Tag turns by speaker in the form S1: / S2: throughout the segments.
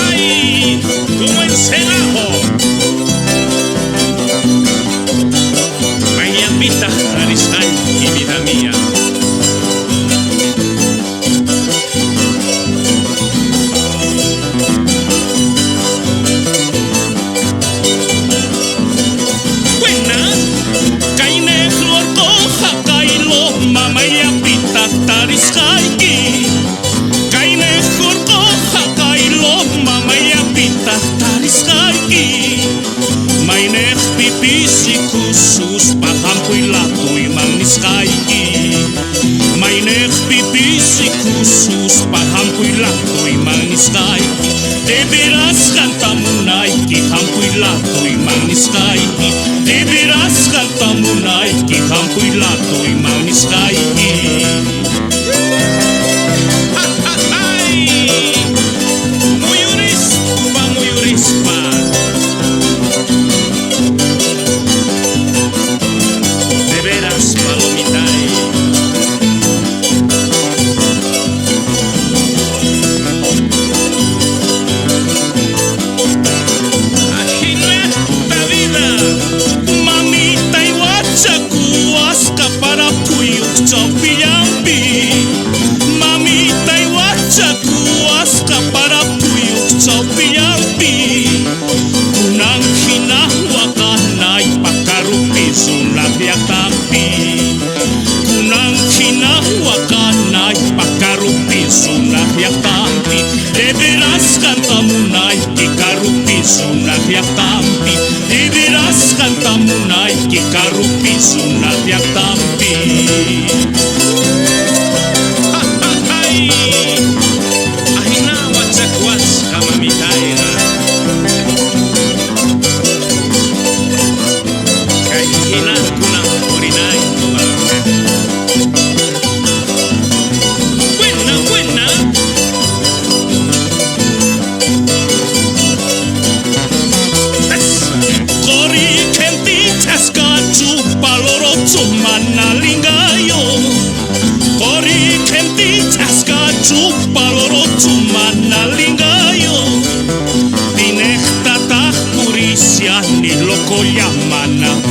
S1: ¡Ay! ¡Como encenado! Mayapita, Arisay y vida mía. Sus pahampuy latoy mangiskaiki. May nagpipisi kusus pahampuy latoy mangiskaiki. De veras kanta munay kihampuy latoy mangiskaiki. De veras kanta munay kihampuy latoy mangiskaiki. Muyurispa. De veras canta munay ki karupi sunat yak tampi. De veras canta munay ki karupi sunat yak tampi. Ahina watsakwas kamamitay na. Kay hina kunang orinay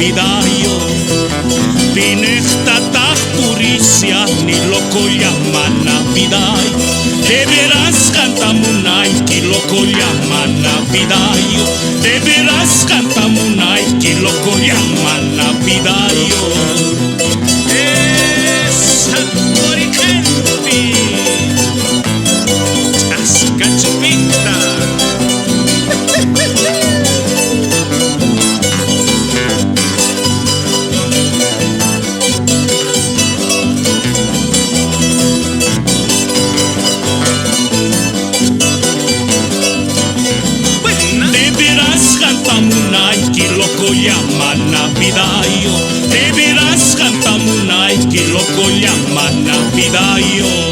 S1: Vidayo Pinechtatah purisia ni loko llaman Vidayo. De veras canta munay ki loko llaman Vidayo. De veras canta munay ki loko llaman Vidayo. Esa Coricampi Ascachupita. Llaman Vidayo. De veras canta munay ki loko llaman Vidayo.